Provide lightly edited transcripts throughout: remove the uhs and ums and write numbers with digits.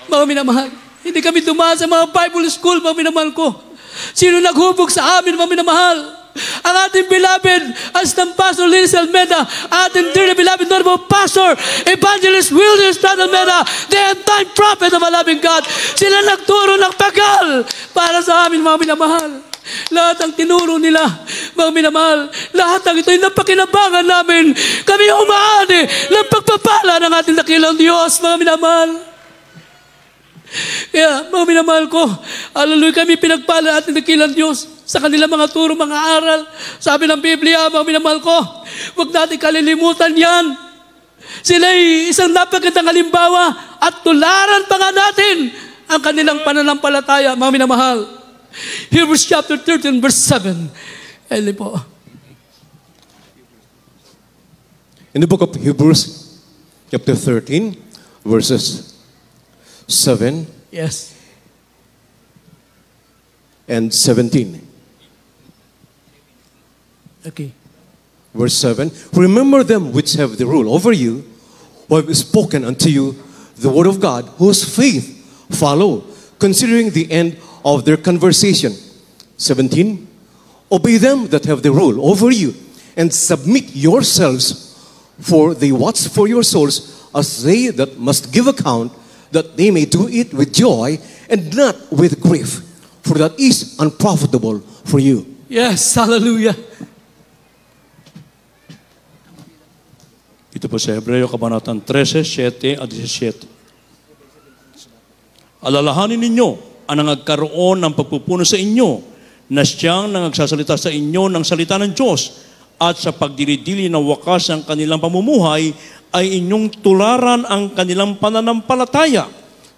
mga minamahal. Hindi kami dumaan sa mga Bible school, mga minamahal ko. Sino naghubog sa amin, mga minamahal? Ang ating beloved Assistant Pastor Liz Almeda, ating dearly beloved Honorable Pastor Evangelist Wilder Stan Almeda, the end-time prophet of a loving God. Sila nagturo ng tagal para sa amin, mga minamahal. Lahat ang tinuro nila, mga minamahal, lahat ang ito'y napakinabangan namin. Kami umaani ng pagpapala ng ating dakilang Diyos, mga minamahal. Kaya, mga minamahal ko, hallelujah, kami pinagpala ating dakilang Diyos sa kanilang mga turo, mga aral. Sabi ng Biblia, mga minamahal ko, huwag natin kalilimutan yan. Sila'y isang napagandang halimbawa at tularan pa nga natin ang kanilang pananampalataya, mga minamahal. Hebrews chapter 13, verse 7. Eli po. In the book of Hebrews, chapter 13, verses 7 Yes. and 17. Okay. Verse 7, remember them which have the rule over you, who have spoken unto you the word of God, whose faith follow, considering the end of their conversation. 17, obey them that have the rule over you, and submit yourselves, for they watch for your souls, as they that must give account, that they may do it with joy, and not with grief, for that is unprofitable for you. Yes, hallelujah. Ito po sa Hebreo, Kabanatang 13, 7 at 17. Alalahanin ninyo ang nangagkaroon ng pagpupuno sa inyo na siyang nangagsasalita sa inyo ng salita ng Diyos at sa pagdilidili ng wakas ng kanilang pamumuhay ay inyong tularan ang kanilang pananampalataya.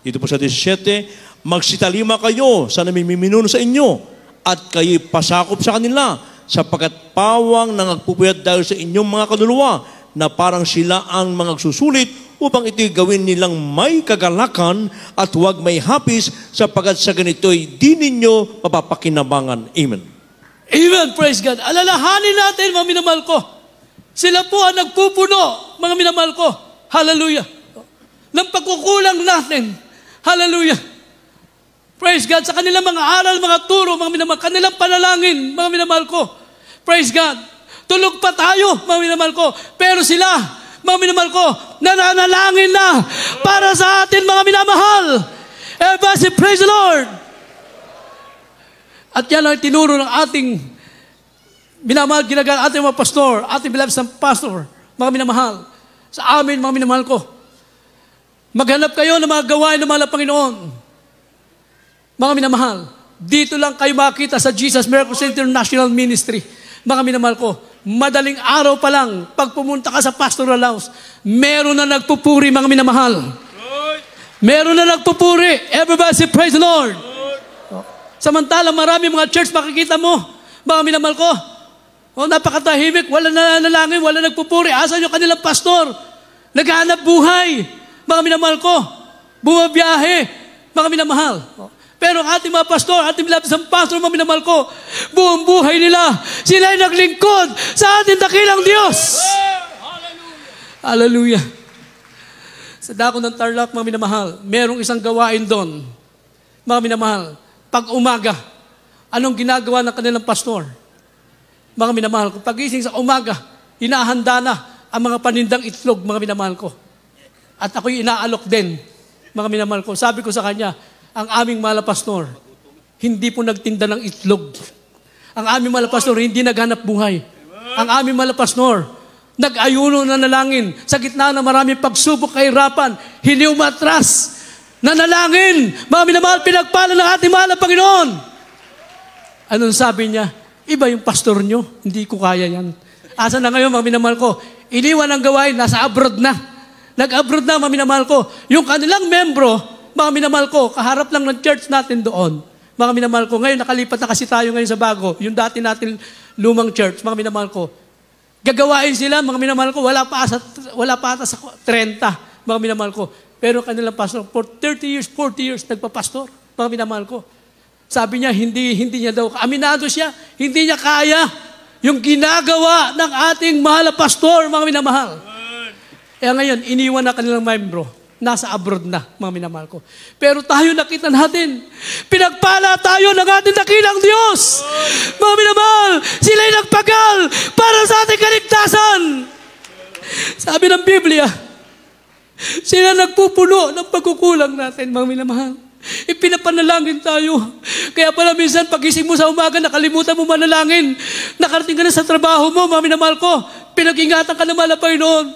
Dito po sa 17, magsitalima kayo sa namiminuno sa inyo at kayo pasakop sa kanila sapagkat pawang nangagpupuyat dahil sa inyong mga kaluluwa na parang sila ang mga susulit upang ito'y gawin nilang may kagalakan at huwag may hapis sapagkat sa ganito'y di ninyo mapapakinabangan. Amen. Amen, praise God. Alalahanin natin, mga minamahal ko. Sila po ang nagpupuno, mga minamahal ko. Hallelujah. Ng pagkukulang natin. Hallelujah. Praise God. Sa kanilang mga aral, mga turo, mga minamahal, kanilang panalangin, mga minamahal ko. Praise God. Tulog pa tayo, mga minamahal ko. Pero sila, mga minamahal ko, nananalangin na para sa atin, mga minamahal. Everybody, praise the Lord. At yan ang tinuro ng ating minamahal, ginagawa ating mga pastor, ating beloved pastor, mga minamahal. Sa amin, mga minamahal ko. Maghanap kayo ng mga gawain ng mga Panginoon. Mga minamahal, dito lang kayo makita sa Jesus Miracle International Ministry. Mga minamahal ko, madaling araw pa lang, pag pumunta ka sa pastoral house, meron na nagpupuri, mga minamahal. Meron na nagpupuri. Everybody say, praise the Lord. Samantalang marami mga church makikita mo, mga minamahal ko. Napakatahimik, wala nananalangin, wala nagpupuri. Asan yung kanilang pastor? Naghahanap buhay, mga minamahal ko. Bumabiyahe, mga minamahal. Pero ang ating mga pastor, ating labisang pastor, mga minamahal ko, buong buhay nila, sila ay naglingkod sa ating dakilang Diyos. Hallelujah. Sa dako ng Tarlac, mga minamahal, merong isang gawain doon. Mga minamahal, pag umaga, anong ginagawa ng kanilang pastor? Mga minamahal ko, pagising sa umaga, inahanda na ang mga panindang itlog, mga minamahal ko. At ako'y inaalok din, mga minamahal ko. Sabi ko sa kanya, ang aming malapastor, hindi po nagtinda ng itlog. Ang aming malapastor, hindi naghanap buhay. Ang aming malapastor, nag-ayuno na nalangin. Sa gitna ng maraming pagsubok, kahirapan, hindi umatras. Nanalangin, mga minamahal, pinagpala ng ating mahal na Panginoon. Anong sabi niya? Iba yung pastor nyo, hindi ko kaya yan. Asa na ngayon, mga minamahal ko? Iniwan ang gawain, nasa abroad na. Nag-abroad na, mga minamahal ko. Yung kanilang membro, mga minamahal ko, kaharap lang ng church natin doon. Mga minamahal ko, ngayon nakalipat na kasi tayo ngayon sa bago. Yung dati natin lumang church, mga minamahal ko. Gagawain sila, mga minamahal ko, wala pa ata sa 30, mga minamahal ko. Pero kanilang pastor, for 30 years, 40 years, nagpapastor, mga minamahal ko. Sabi niya, hindi niya daw, aminado siya, hindi niya kaya yung ginagawa ng ating mahal na pastor, mga minamahal. Kaya ngayon, iniwan na kanilang membro. nasa abroad na, mga minamahal ko. Pero tayo nakita natin, pinagpala tayo ng ating dakilang Diyos. Mga minamahal, sila'y nagpagal para sa ating kaligtasan. Sabi ng Biblia, sila nagpupuno ng pagkukulang natin, mga minamahal. Ipinapanalangin tayo. Kaya pala minsan pagising mo sa umaga, nakalimutan mo manalangin. Nakarating ka na sa trabaho mo, mga minamahal ko, pinag-ingatan ka na malapay noon.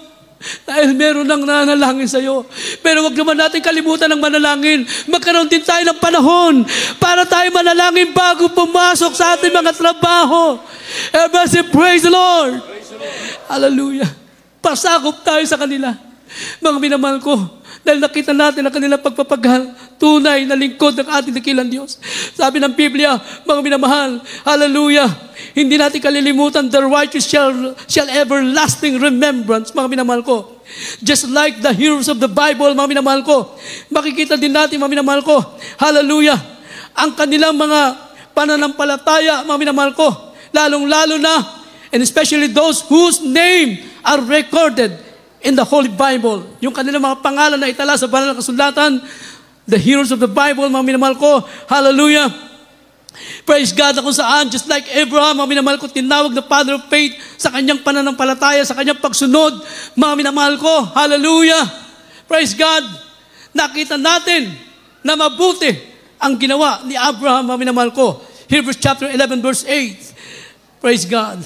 Dahil meron nang nanalangin sa'yo. Pero wag naman natin kalimutan ng manalangin. Magkaroon din tayo ng panahon para tayo manalangin bago pumasok sa ating mga trabaho. Everybody say, praise the Lord. Hallelujah. Pasakop tayo sa kanila. Mga minamahal ko, dahil nakita natin ang kanilang pagpapagal, tunay na lingkod ng ating dakilang Diyos. Sabi ng Biblia, mga minamahal, hallelujah, hindi natin kalilimutan, the righteous shall everlasting remembrance, mga minamahal ko. Just like the heroes of the Bible, mga minamahal ko, makikita din natin, mga minamahal ko, hallelujah, ang kanilang mga pananampalataya, mga minamahal ko, lalong-lalo na, and especially those whose name are recorded in the Holy Bible. Yung kanilang mga pangalan na itala sa banal na kasulatan, the heroes of the Bible, mga minamahal ko, hallelujah. Praise God na kung saan, just like Abraham, mga minamahal ko, tinawag na father of faith sa kanyang pananampalataya, sa kanyang pagsunod, mga minamahal ko, hallelujah. Praise God. Nakita natin na mabuti ang ginawa ni Abraham, mga minamahal ko. Hebrews chapter 11 verse 8. Praise God.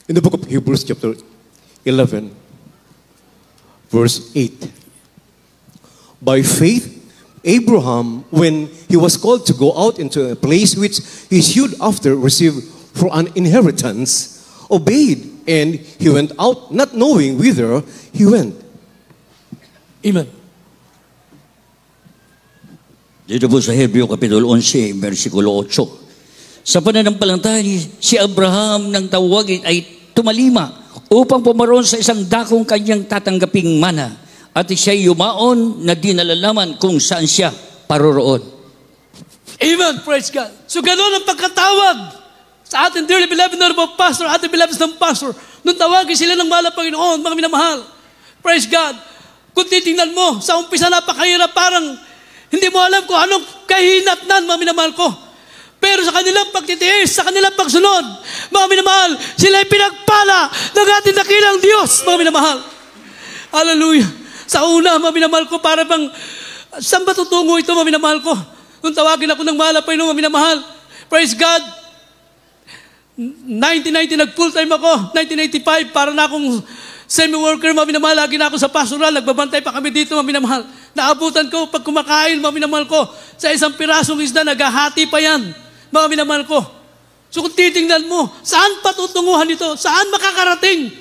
In the book of Hebrews chapter 11, verse 8. By faith, Abraham, when he was called to go out into a place which he should after receive for an inheritance, obeyed, and he went out not knowing whither he went. Amen. Dito po sa Hebreo Kapitulo 11, versikulo 8. Sa pananampalataya si Abraham nang tawagin ay tumalima upang pumaroon sa isang dakong kanyang tatanggaping mana at siya'y yumaon na di nalalaman kung saan siya paroroon. Amen. Praise God. So ganoon ang pagkatawag sa ating dearly beloved na pastor, ating beloved ng pastor, nung tawagin sila ng mahal na Panginoon, mga minamahal. Praise God. Kung titingnan mo, sa umpisa napakahirap, parang hindi mo alam kung anong kahinatnan, mga minamahal ko. Pero sa kanilang pagtitiis, sa kanilang pagsunod, mga minamahal, sila ay pinagpala ng ating dakilang Diyos, mga minamahal. Hallelujah. Sa una, mga minamahal ko, para bang, saan ba tutungo ito, mga minamahal ko? Nung tawagin ako ng mahal na Panginoon, mga minamahal, praise God, 1990, nag-full time ako, 1985, para na akong semi-worker, mga minamahal, lagi na ako sa pastoral, nagbabantay pa kami dito, mga minamahal. Naabutan ko, pag kumakain, mga minamahal ko, sa isang pirasong isda, naghahati pa yan. Mga minamahal ko. So kung titingnan mo, saan patutunguhan ito? Saan makakarating?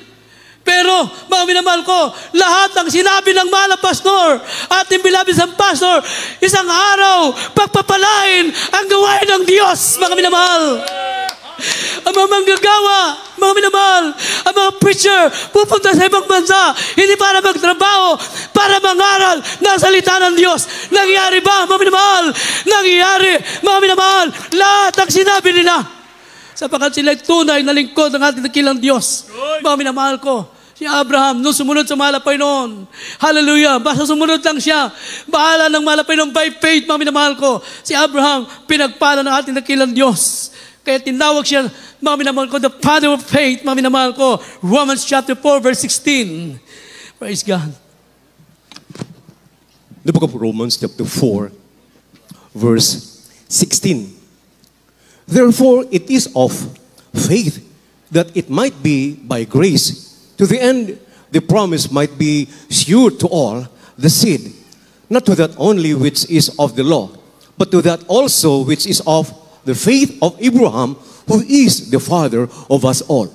Pero, mga minamahal ko, lahat ng sinabi ng mahal na pastor, ating beloved ng pastor, isang araw, pagpapalain ang gawain ng Diyos, mga minamahal. Ang mga manggagawa, mga minamahal, ang mga preacher, pupunta sa ibang bansa, hindi para magtrabaho, para mangaral ng salita ng Diyos. Nangyari ba, mga minamahal? Nangyari, mga minamahal, lahat ang sinabi nila. Sapagkat sila'y tunay na lingkod ng ating dakilang Diyos. Mga minamahal ko, si Abraham, nung sumunod sa mahal na Panginoon, hallelujah, basta sumunod lang siya, bahala ng mahal na Panginoon by faith, mga minamahal ko. Si Abraham, pinagpala ng ating dakilang Diyos. Kaya tinawag siya, mga minamahal ko, the father of faith, mga minamahal ko. Romans chapter 4, verse 16. Praise God. The book of Romans chapter 4, verse 16. Therefore, it is of faith that it might be by grace, to the end the promise might be sure to all the seed, not to that only which is of the law, but to that also which is of the faith of Abraham, who is the father of us all.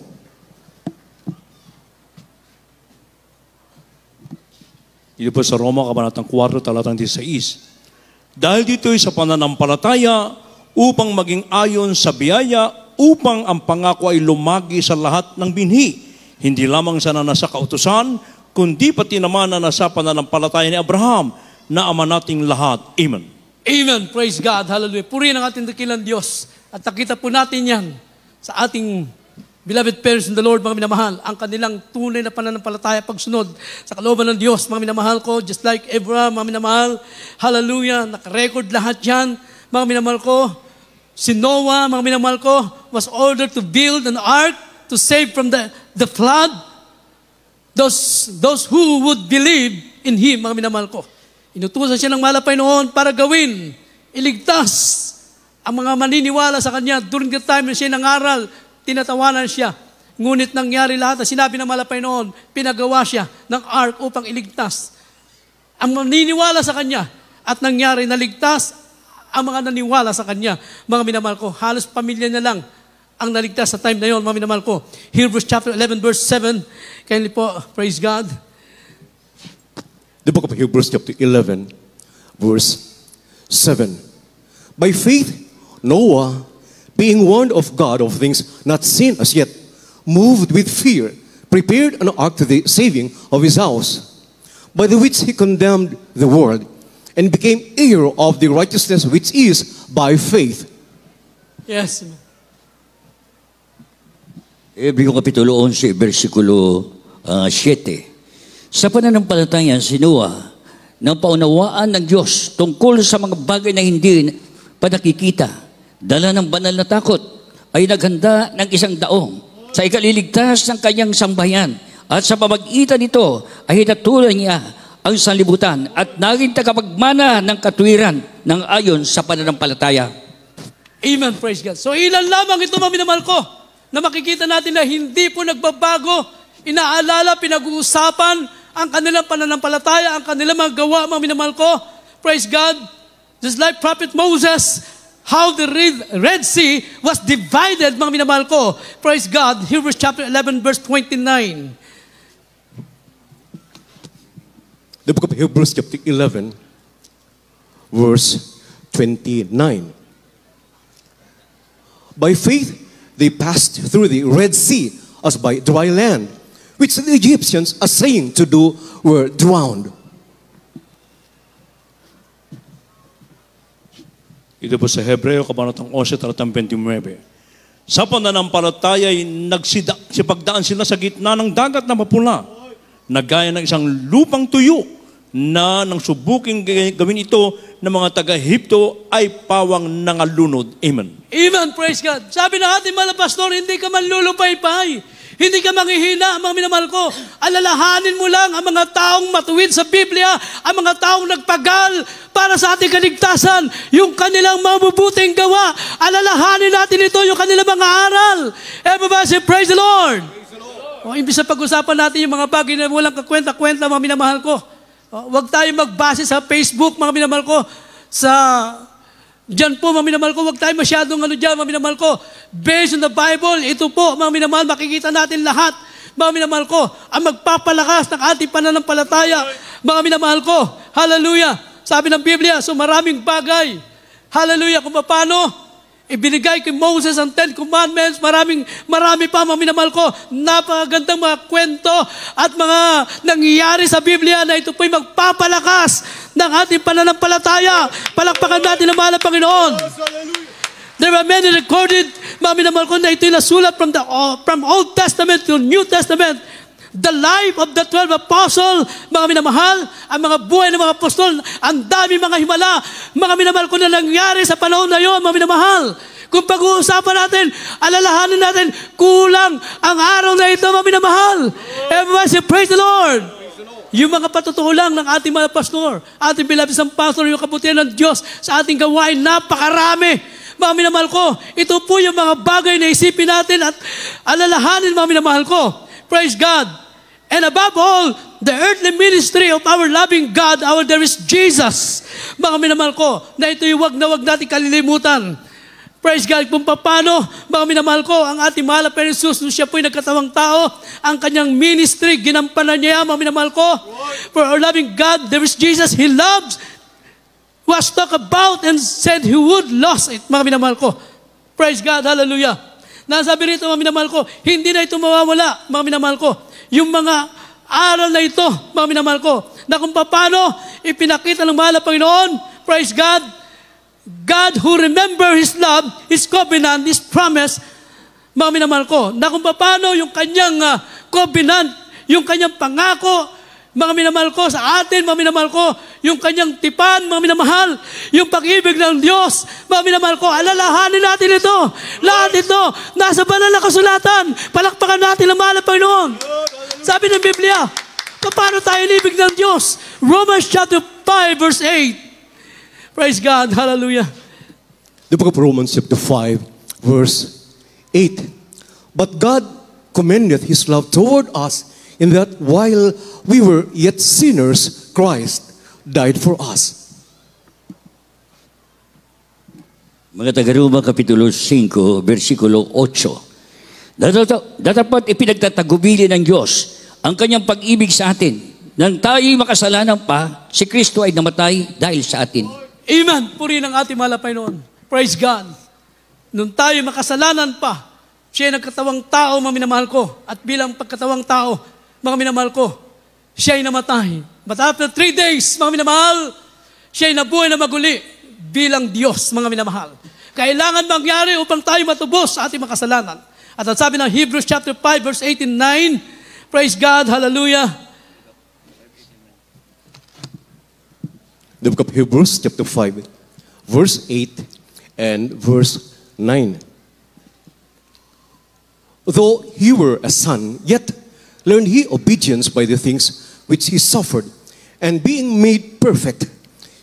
Dito po sa Roma, Kabanatang 4, talatang 16. Dahil dito'y sa pananampalataya, upang maging ayon sa biyaya, upang ang pangako ay lumagi sa lahat ng binhi, hindi lamang sa nasa kautusan, kundi pati naman na nasa pananampalataya ni Abraham, na ama nating lahat. Amen. Amen. Praise God. Hallelujah. Purihin ang ating dakilang Diyos. At nakita po natin yan sa ating Beloved parents in the Lord, mga minamahal, ang kanilang tunay na pananampalataya pagsunod sa kalooban ng Diyos, mga minamahal ko, just like Abraham, mga minamahal, hallelujah, nakarecord lahat yan, mga minamahal ko. Si Noah, mga minamahal ko, was ordered to build an ark to save from the flood those who would believe in him, mga minamahal ko. Inutusan siya ng malapay noon para gawin, iligtas ang mga maniniwala sa kanya. During the time na siya nangaral, tinatawanan siya. Ngunit nangyari lahat na sinabi ng malapay noon, pinagawa siya ng ark upang iligtas ang maniniwala sa kanya. At nangyari, naligtas ang mga naniwala sa kanya. Mga minamahal ko, halos pamilya na lang ang naligtas sa time na yon, mga minamahal ko. Hebrews chapter 11 verse 7. Kindly po, praise God. The book of Hebrews chapter 11 verse 7. By faith, Noah, being warned of God of things not seen as yet, moved with fear, prepared an ark to the saving of his house, by the which he condemned the world, and became heir of the righteousness which is by faith. Yes. Hebreo Kapitulo 11, versikulo 7. Sa pananampalataya si Noah, nang paunawaan ng Diyos tungkol sa mga bagay na hindi pa nakikita, dala ng banal na takot, ay naghanda ng isang daong sa ikaliligtas ng kanyang sambayan. At sa pamagitan nito ay hinatulan niya ang sanlibutan at naging tagapagmana ng katwiran ng ayon sa pananampalataya. Amen, praise God. So ilan lamang ito, mga minamahal ko, na makikita natin na hindi po nagbabago, inaalala, pinag-uusapan ang kanilang pananampalataya, ang kanilang mga gawa, mga minamahal ko. Praise God. Just like Prophet Moses, how the Red Sea was divided, mga minamahal ko. Praise God. Hebrews chapter 11 verse 29. The book of Hebrews chapter 11 verse 29. By faith, they passed through the Red Sea as by dry land, which the Egyptians, assaying to do, were drowned. Ito po sa Hebreo, kabanatang 11, talatang 29. Sa pananampalataya ay nagsipagdaan sila sa gitna ng dagat na mapula, na gaya ng isang lupang tuyo, na nang subuking gawin ito ng mga taga-Ehipto ay pawang nangalunod. Amen. Amen, praise God. Sabi ng ating mga pastor, hindi ka manlulupay-pay. Hindi ka manghihina, mga minamahal ko. Alalahanin mo lang ang mga taong matuwid sa Biblia, ang mga taong nagpagal para sa ating kaligtasan, yung kanilang mabubuting gawa. Alalahanin natin ito, yung kanilang mga aral. Everybody say, praise the Lord. O, imbis na pag-usapan natin yung mga bagay na walang kakwenta-kwenta, mga minamahal ko. O, huwag tayo magbase sa Facebook, mga minamahal ko, diyan po, mga minamahal ko, huwag tayo masyadong dyan, mga minamahal ko. Based on the Bible, ito po, mga minamahal, makikita natin lahat, mga minamahal ko, ang magpapalakas ng ating pananampalataya, mga minamahal ko. Hallelujah. Sabi ng Biblia, so maraming bagay. Hallelujah. Kung paano, ibinigay kay Moses ang 10 Commandments, marami pa, mga minamahal ko, napakagandang mga kwento at mga nangyayari sa Biblia na ito po'y magpapalakas ng ating pananampalataya. Palakpakan natin ang mahal na Panginoon. There are many recorded, mga minamahal ko, na ito'y nasulat from Old Testament to New Testament. The life of the 12 apostles, mga minamahal, ang mga buhay ng mga apostol, ang dami mga himala, mga minamahal ko na nangyari sa panahon na yon, mga minamahal. Kung pag-uusapan natin, alalahanin natin, kulang ang araw na ito, mga minamahal. Everybody say, praise the Lord. Yung mga patutuo lang ng ating mga pastor, ating beloved isang pastor, yung kabutihan ng Diyos sa ating gawain, napakarami. Mga minamahal ko, ito po yung mga bagay na isipin natin at alalahanin, mga minamahal ko. Praise God. And above all, the earthly ministry of our loving God, there is Jesus. Mga minamahal ko, na ito'y wag natin kalilimutan. Praise God. Kung paano, mga minamahal ko, ang ating mahal na Panginoon Jesus, nung siya po'y nagkatawang tao, ang kanyang ministry, ginampanan niya, mga minamahal ko. For our loving God, there is Jesus. He loves, was talked about and said He would lose it, mga minamahal ko. Praise God. Hallelujah. Nasabi rito, mga minamahal ko, hindi na ito mawawala, mga minamahal ko. Yung mga aral na ito, mga minamahal ko, na kung paano ipinakita ng mahal na Panginoon, praise God, God who remember His love, His covenant, His promise, mga minamahal ko, na kung paano yung kanyang covenant, yung kanyang pangako, mga minamahal ko, sa atin, mga minamahal ko, yung kanyang tipan, mga minamahal, yung pag-ibig ng Diyos, mga minamahal ko, alalahanin natin ito. Lahat ito, nasa banal na kasulatan. Palakpakan natin ang mahal na Panginoon. Sabi ng Biblia, paano tayo inibig ng Diyos? Romans chapter 5, verse 8. Praise God, hallelujah. The book of Romans chapter 5, verse 8. But God commendeth His love toward us, in that while we were yet sinners, Christ died for us. Mga taga-Roma, Kapitulo 5, versikulo 8. Datapat ipinagtatagubili ng Diyos ang kanyang pag-ibig sa atin. Nang tayo'y makasalanan pa, si Kristo ay namatay dahil sa atin. Amen. Purihin ang ating mahal na Panginoon. Praise God. Nung tayo'y makasalanan pa, siya ay nagkatawang tao, mga minamahal ko. At bilang pagkatawang tao, mga minamahal ko, siya ay namatay. But after 3 days, mga minamahal, siya ay nabuhay na maguli bilang Diyos, mga minamahal. Kailangan mangyari upang tayo matubos sa ating makasalanan. At ang sabi ng Hebrews chapter 5, verse 8 and 9, praise God, hallelujah. The book of Hebrews chapter 5, verse 8 and verse 9. Though he were a son, yet learned he obedience by the things which he suffered, and being made perfect,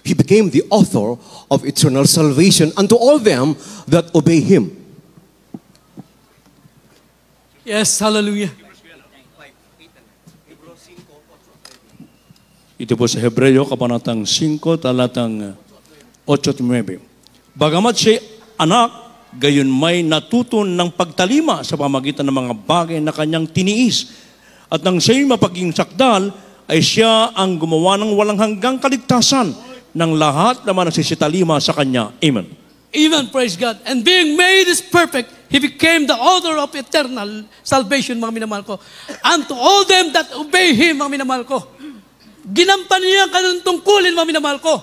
he became the author of eternal salvation unto all them that obey him. Yes, hallelujah. Ito po sa Hebreo, Kabanatang 5, talatang 8-9. Bagamat siya anak, gayon may natuton ng pagtalima sa pamagitan ng mga bagay na kanyang tiniis. At nang siya'y mapaging sakdal, ay siya ang gumawa ng walang hanggang kaligtasan ng lahat na nagsisitalima sa kanya. Amen. Amen, praise God. And being made is perfect, he became the author of eternal salvation, mga minamahal ko. Unto all them that obey him, mga minamahal ko. Ginampan niya ang kanyang tungkulin, mga minamahal ko.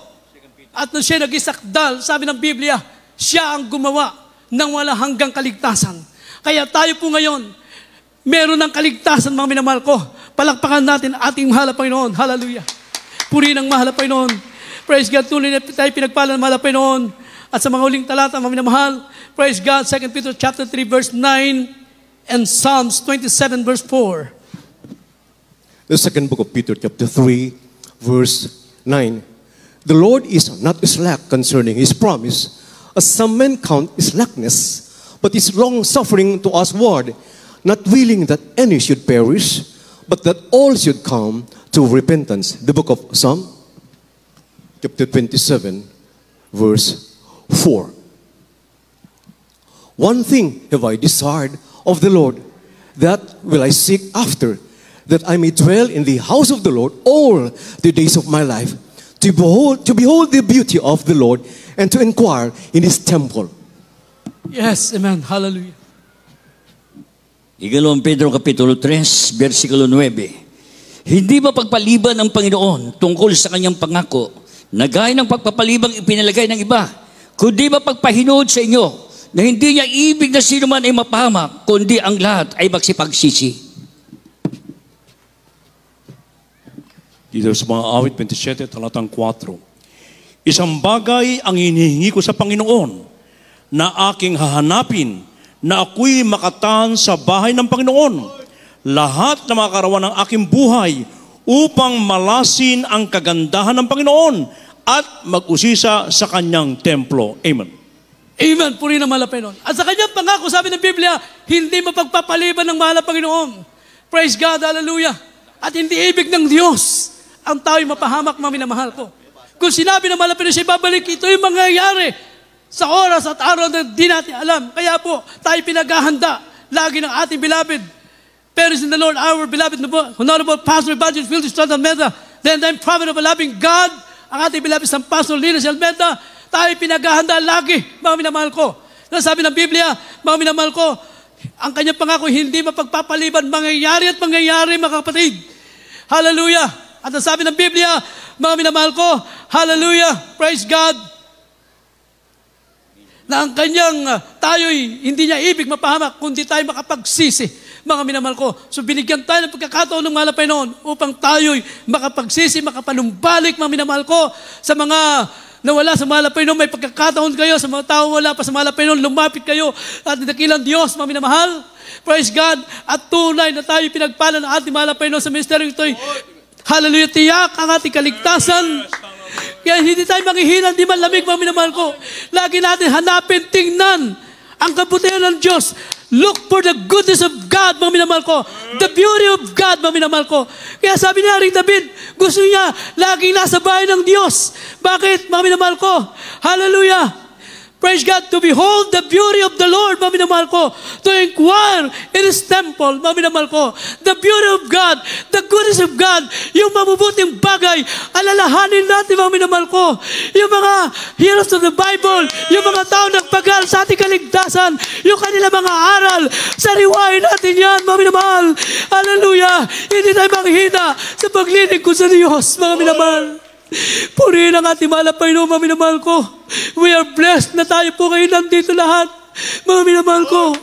At nung siya nag-isakdal, sabi ng Biblia, siya ang gumawa ng walang hanggang kaligtasan. Kaya tayo po ngayon, meron ng kaligtasan, mga minamahal ko. Palakpakan natin ating mahal na Panginoon. Hallelujah. Purihin ang mahal na Panginoon. Praise God, tuloy na tayo pinagpala ng mahal na Panginoon. At sa mga huling talata, mga minamahal, praise God, 2 Peter chapter 3, verse 9, and Psalms 27, verse 4. The second book of Peter chapter 3, verse 9. The Lord is not slack concerning his promise, as some men count slackness, but is long-suffering to usward, not willing that any should perish, but that all should come to repentance. The book of Psalm, chapter 27, verse 4. One thing have I desired of the Lord, that will I seek after, that I may dwell in the house of the Lord all the days of my life, to behold the beauty of the Lord, and to inquire in His temple. Yes, amen. Hallelujah. Ikalawang Pedro Kapitulo 3, versikulo 9. Hindi ba pagpaliban ng Panginoon tungkol sa kanyang pangako, na gaya ng pagpapalibang ipinalagay ng iba, kundi ba pagpahinood sa inyo, na hindi niya ibig na sino man ay mapahamak, kundi ang lahat ay magsipagsisi. Dito sa mga awit 27, talatang 4. Isang bagay ang hinihingi ko sa Panginoon, na aking hahanapin, na ako'y makatan sa bahay ng Panginoon, lahat na mga karawan ng aking buhay, upang malasin ang kagandahan ng Panginoon at mag-usisa sa kanyang templo. Amen. Amen. Purihin ang mahal na Panginoon. At sa kanyang pangako, sabi ng Biblia, hindi mapagpapaliban ng mahal na Panginoon. Praise God, hallelujah. At hindi ibig ng Diyos ang tao'y mapahamak, mga minamahal ko. Kung sinabi ng mahal na Panginoon siya babalik, ito yung mangyayari sa oras at araw na di natin alam. Kaya po, tayo pinaghahanda lagi ng ating beloved parents in the Lord, our beloved Honorable Pastor Evangelist Phil Stratton Almeida, then prophet of a loving God, ang ating beloved San Pastor Linus Almeida, tayo pinaghahanda lagi, mga minamahal ko. Sabi ng Biblia, mga minamahal ko, ang kanyang pangako hindi mapagpapaliban, mangyayari at mangyayari, mga kapatid. Hallelujah. At ang sabi ng Biblia, mga minamahal ko, hallelujah, praise God. na ang kanyang tayo'y hindi niya ibig mapahamak, kundi tayo makapagsisi, mga minamahal ko. So binigyan tayo ng pagkakataon ng mahal na Panginoon upang tayo'y makapagsisi, makapanumbalik, mga minamahal ko, sa mga nawala sa mahal na Panginoon. May pagkakataon kayo, sa mga tao wala pa sa mahal na Panginoon, lumapit kayo at dakilang Diyos, mga minamahal. Praise God. At tunay na tayo pinagpala ng ating mahal na Panginoon sa ministeryo ito'y, hallelujah, tiyak ang ating kaligtasan. Kaya hindi tayo manghihina, hindi man lamig, mga minamahal ko. Lagi natin hanapin, tingnan ang kabutihan ng Diyos. Look for the goodness of God, mga minamahal ko. The beauty of God, mga minamahal ko. Kaya sabi ni Haring David, gusto niya laging nasa bahay ng Diyos. Bakit, mga minamahal ko? Hallelujah. Praise God, to behold the beauty of the Lord, mga minamahal ko. To inquire in His temple, mga minamahal ko. The beauty of God, the goodness of God, yung mabubuting bagay, alalahanin natin, mga minamahal ko. Yung mga heroes of the Bible, yung mga tao nagpagal sa ating kaligtasan, yung kanila mga aral, sariwain natin yan, mga minamahal. Hallelujah! Hindi tayo manghina sa paglinig ko sa Diyos, mga minamahal. Purihin ang ating mahal na Panginoon, mga minamahal ko. We are blessed na tayo po kayo nandito lahat, mga minamahal ko.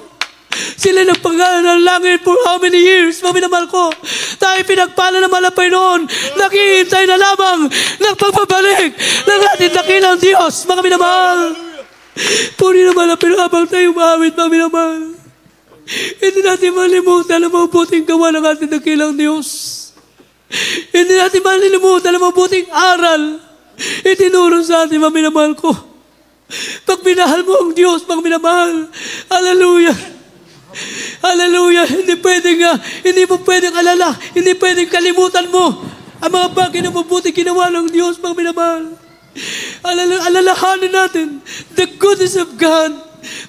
Sila nagpanggalan ng langit for how many years, mga minamahal ko. Tayo pinagpala ng mahal na Panginoon. Naghihintay na lamang ng pagbabalik ng ating dakilang Diyos, mga minamahal. Purihin ang mahal na Panginoon habang tayo umawit, mga minamahal. Hindi natin malimutan ang mabuting gawa ng ating dakilang Diyos. Hindi natin malilimutan ang mabuting aral itinuro sa atin, mga minamahal ko. Pag minahal mo ang Diyos, mga minamahal, hallelujah, hallelujah, hindi mo pwedeng alala, hindi pwedeng kalimutan mo ang mga bagay na mabuting ginawa ng Diyos, mga minamahal. Alalahanin natin the goodness of God,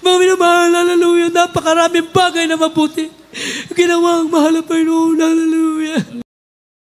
mga minamahal, hallelujah. Napakaraming bagay na mabuti ginawa ang mahal na Panginoon, hallelujah.